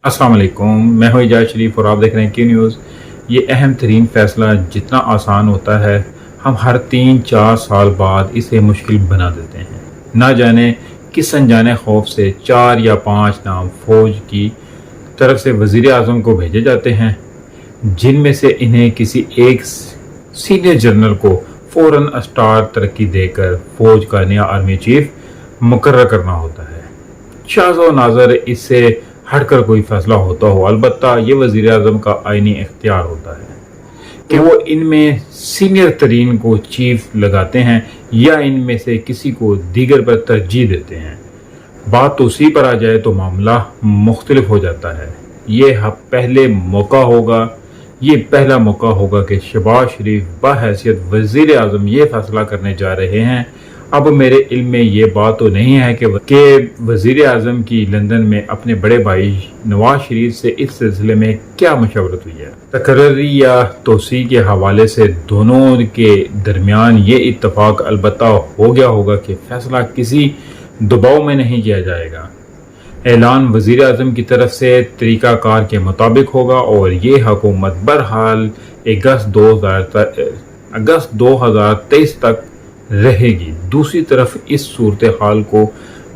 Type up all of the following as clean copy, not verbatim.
अस्सलाम वालेकुम, मैं हूं इजाज़ शरीफ और आप देख रहे हैं क्यू न्यूज़। ये अहम तरीन फ़ैसला जितना आसान होता है, हम हर 3-4 साल बाद इसे मुश्किल बना देते हैं। ना जाने किस अनजाने खौफ से 4 या 5 नाम फ़ौज की तरफ से वज़ीर आज़म को भेजे जाते हैं, जिनमें से इन्हें किसी एक सीनियर जनरल को फ़ौरन स्टार तरक्की देकर फ़ौज का नया आर्मी चीफ मुकर्रर करना होता है। शाज़ नाज़र इससे हटकर कोई फैसला होता हो, अलबत्ता ये वज़ीर आज़म का आईनी इख्तियार होता है कि वो इनमें सीनियर तरीन को चीफ लगाते हैं या इनमें से किसी को दीगर पर तरजीह देते हैं। बात तो उसी पर आ जाए तो मामला मुख्तलिफ हो जाता है। ये पहला मौका होगा कि शहबाज शरीफ बहैसियत वज़ीर आज़म ये फैसला करने जा रहे हैं। अब मेरे इल्म में ये बात तो नहीं है कि वज़ीर आज़म की लंदन में अपने बड़े भाई नवाज शरीफ से इस सिलसिले में क्या मशवरत हुई है। तकर्री या तोसी के हवाले से दोनों के दरमियान ये इत्तफाक अलबत्ता हो गया होगा कि फ़ैसला किसी दबाव में नहीं किया जाएगा। ऐलान वज़ीर आज़म की तरफ से तरीक़ाकार के मुताबिक होगा और ये हुकूमत बहरहाल अगस्त 2023 तक रहेगी। दूसरी तरफ इस सूरत हाल को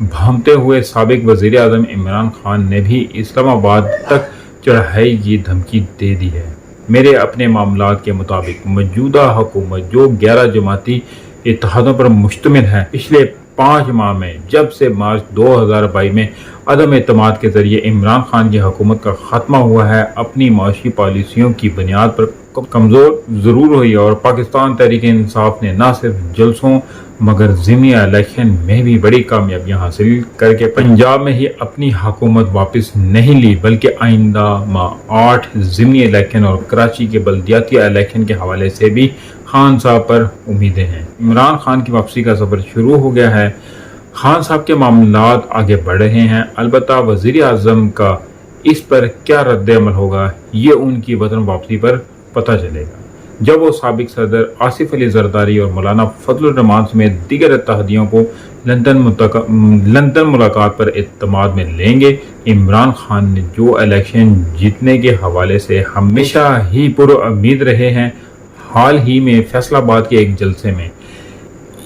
भांपते हुए साबिक वज़ीर आज़म इमरान खान ने भी इस्लामाबाद तक चढ़ाई की धमकी दे दी है। मेरे अपने मामलात के मुताबिक मौजूदा हुकूमत जो 11 जमाती इत्तेहादों पर मुश्तमिल है, पिछले 5 माह में जब से मार्च 2022 में अदम एतमाद के ज़रिए इमरान खान की हुकूमत का ख़त्मा हुआ है, अपनी माशी पॉलिसियों की बुनियाद पर कमज़ोर ज़रूर हुई और पाकिस्तान तहरीक इंसाफ ने न सिर्फ जलसों मगर ज़िमनी इलेक्शन में भी बड़ी कामयाबियाँ हासिल करके पंजाब में ही अपनी हुकूमत वापस नहीं ली, बल्कि आइंदा माह 8 ज़िमनी इलेक्शन और कराची के बल्दियाती इलेक्शन के हवाले से भी खान साहब पर उम्मीदें हैं। इमरान खान की वापसी का सफ़र शुरू हो गया है। खान साहब के मामलात आगे बढ़ रहे हैं, अलबत्ता वज़ीर आज़म का इस पर क्या रद्द अमल होगा ये उनकी वतन वापसी पर पता चलेगा, जब वो साबिक सदर आसिफ अली जरदारी और मौलाना फजलुर रहमान समेत दीगर इत्तेहादियों को लंदन मुलाकात पर इत्तेमाद में लेंगे। इमरान खान ने जो इलेक्शन जीतने के हवाले से हमेशा ही पुरुम्मीद रहे हैं, हाल ही में फैसलाबाद के एक जलसे में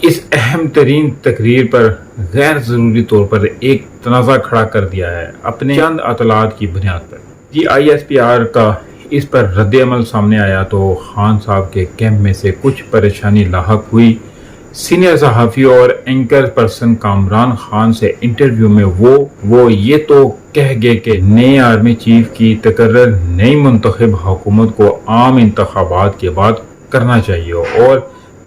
इस अहम तरीन तकरीर पर गैर ज़रूरी तौर पर एक तनाज़ा खड़ा कर दिया है अपने चंद अतलात की बुनियाद पर। ISPR का इस पर रद्द अमल सामने आया तो खान साहब के कैंप में से कुछ परेशानी लाहक हुई। सीनियर सहाफ़ी और एंकर पर्सन कामरान खान से इंटरव्यू में वो ये तो कह गए कि नए आर्मी चीफ की तकर्रर नई मुंतखब हुकूमत को आम इंतखाबात के बाद करना चाहिए और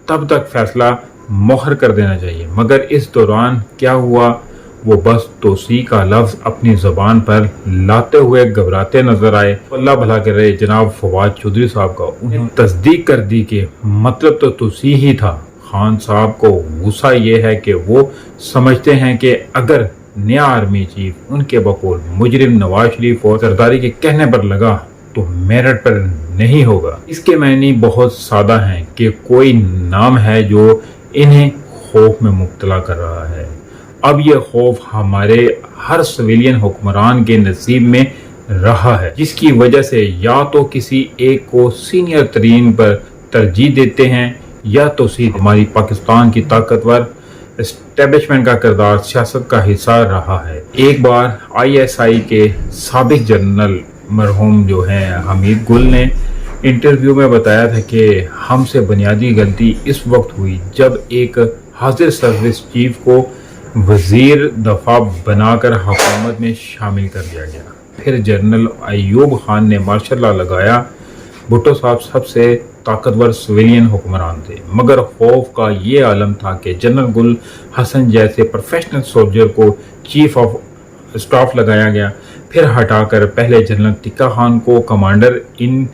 तब तक फैसला मोहर कर देना चाहिए, मगर इस दौरान क्या हुआ, वो बस तोसी का लफ्ज़ अपनी ज़बान पर लाते हुए घबराते नजर आए। अल्लाह भला कर रहे जनाब फवाद चौधरी साहब का उन्हें तस्दीक कर दी कि मतलब तो तोसी ही था। खान साहब को गुस्सा ये है कि वो समझते हैं कि अगर नया आर्मी चीफ उनके बकौल मुजरिम नवाज शरीफ और जरदारी के कहने पर लगा तो मेरिट पर नहीं होगा। इसके मायने बहुत सादा हैं कि कोई नाम है जो इन्हें खौफ में मुब्तला कर रहा है। अब यह खौफ हमारे हर सिविलियन हुक्मरान के नसीब में रहा है, जिसकी वजह से या तो किसी एक को सीनियर तरीन पर तरजीह देते हैं या तो सीधे हमारी पाकिस्तान की ताकतवर एस्टेब्लिशमेंट का किरदार सियासत का हिस्सा रहा है। एक बार ISI के साबिक जनरल मरहूम जो हैं हमीद गुल ने इंटरव्यू में बताया था कि हमसे बुनियादी गलती इस वक्त हुई जब एक हाजिर सर्विस चीफ को वजीर दफा बनाकर हुकूमत में शामिल कर दिया गया। फिर जनरल अयूब खान ने मार्शल लॉ लगाया। भुट्टो साहब सबसे ताकतवर सिविलियन हुक्मरान थे, मगर खौफ का ये आलम था कि जनरल गुल हसन जैसे प्रोफेशनल सोल्जर को चीफ ऑफ स्टाफ लगाया गया। फिर हटाकर पहले जनरल टिक्का खान को कमांडर इन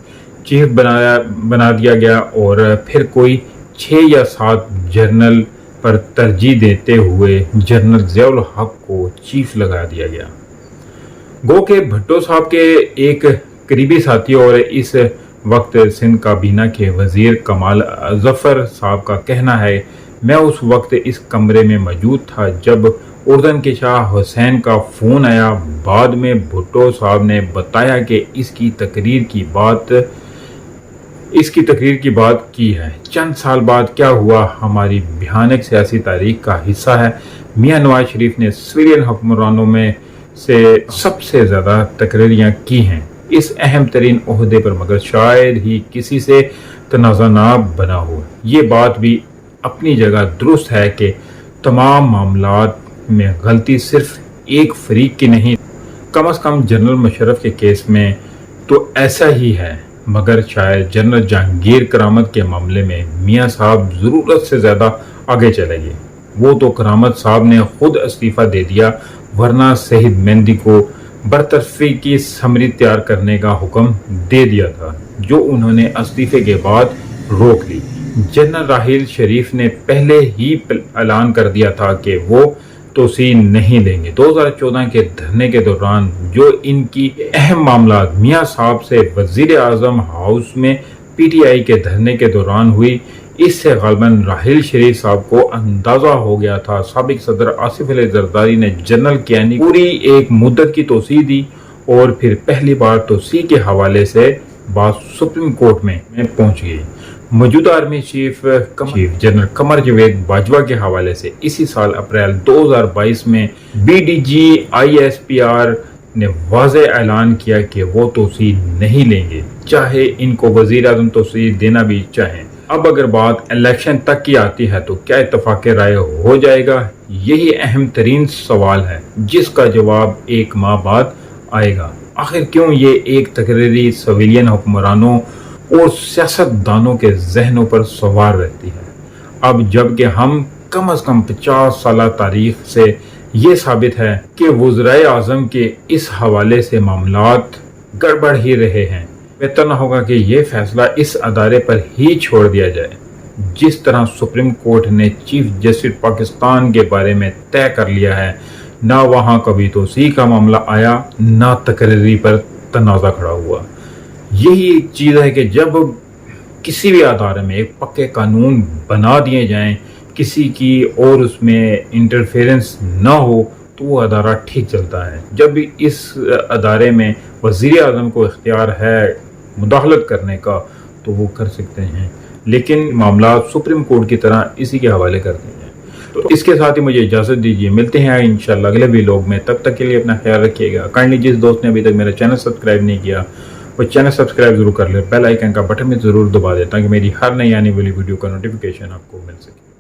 चीफ बना दिया गया और फिर कोई 6 या 7 जनरल पर तरजीह देते हुए जनरल ज़ियाउल हक को चीफ लगा दिया गया। गो के भुट्टो साहब के एक करीबी साथी और इस वक्त सिंध काबीना के वजीर कमाल जफर साहब का कहना है, मैं उस वक्त इस कमरे में मौजूद था जब اردن کے شاہ حسین کا فون آیا۔ بعد میں بھٹو صاحب نے بتایا کہ اس کی تقریر کی بات کی ہے۔ چند سال بعد کیا ہوا ہماری بھیانک سیاسی تاریخ کا حصہ ہے۔ میاں نواز شریف نے سویلین حکمرانوں میں سے سب سے زیادہ تقریریاں کی ہیں اس اہم ترین عہدے پر، مگر شاید ہی کسی سے تنازع نہ بنا ہو۔ یہ بات بھی اپنی جگہ درست ہے کہ تمام معاملات میں غلطی صرف ایک فریق کی نہیں، کم از کم جنرل مشرف کے کیس میں تو ایسا ہی ہے، مگر شاید جنرل جہانگیر کرامت کے معاملے میں میاں صاحب ضرورت سے زیادہ آگے چلے گئے۔ وہ تو کرامت صاحب نے خود استعفیٰ دے دیا، ورنہ شہید مہندی کو برطرفی کی سمری تیار کرنے کا حکم دے دیا تھا، جو انہوں نے استعفے کے بعد روک لی۔ جنرل راحیل شریف نے پہلے ہی اعلان کر دیا تھا کہ وہ توسیع نہیں لیں گے۔ 2014 کے دھرنے کے دوران جو ان کی اہم معاملات میاں صاحب سے وزیر اعظم ہاؤس میں پی ٹی آئی کے دھرنے کے دوران ہوئی، اس سے غالباً راحیل شریف صاحب کو اندازہ ہو گیا تھا۔ سابق صدر آصف علی زرداری نے جنرل کیانی پوری ایک مدت کی توسیع دی، اور پھر پہلی بار توسیع کے حوالے سے بات سپریم کورٹ میں پہنچ گئی۔ موجودہ army chief general Qamar Javed Bajwa کے حوالے سے اسی سال اپریل 2022 میں B D G I S P R نے واضح اعلان کیا کہ وہ توسیع نہیں لیں گے، چاہے ان کو وزیر اعظم توسیع دینا بھی چاہیں۔ اب اگر بات الیکشن تک کی آتی ہے تو کیا اتفاق رائے ہو جائے گا؟ یہی اہم ترین سوال ہے، جس کا جواب ایک ماہ بعد آئے گا۔ آخر کیوں یہ ایک تقرری سویلین حکمرانوں اور سیاست دانوں کے ذہنوں پر سوار رہتی ہے؟ اب جب کہ ہم کم از کم 50 سالہ تاریخ سے یہ ثابت ہے کہ وزرائے اعظم کے اس حوالے سے معاملات گڑبڑ ہی رہے ہیں، بہتر نہ ہوگا کہ یہ فیصلہ اس ادارے پر ہی چھوڑ دیا جائے۔ جس طرح سپریم کورٹ نے چیف جسٹس پاکستان کے بارے میں طے کر لیا ہے، نہ وہاں کبھی توسیع کا معاملہ آیا، نہ تقرری پر تنازع کھڑا ہوا۔ یہی ایک چیز ہے کہ جب کسی بھی ادارے میں ایک پکے قانون بنا دیے جائیں، کسی کی اور اس میں انٹرفیرنس نہ ہو، تو وہ ادارہ ٹھیک چلتا ہے۔ جب بھی اس ادارے میں وزیر اعظم کو اختیار ہے مداخلت کرنے کا تو وہ کر سکتے ہیں، لیکن معاملات سپریم کورٹ کی طرح اسی کے حوالے کر دیں گے۔ تو اس کے ساتھ ہی مجھے اجازت دیجیے، ملتے ہیں انشاءاللہ اگلے ویلاگ میں۔ تب تک کے لیے اپنا خیال رکھیے گا۔ کائنڈلی جس دوست نے ابھی تک میرا چینل سبسکرائب نہیں کیا وہ چینل سبسکرائب ضرور کر لے، بیل آئیکن کا بٹن بھی ضرور دبا دیں تاکہ میری ہر نئی آنے والی ویڈیو کا نوٹیفیکیشن آپ کو مل سکے۔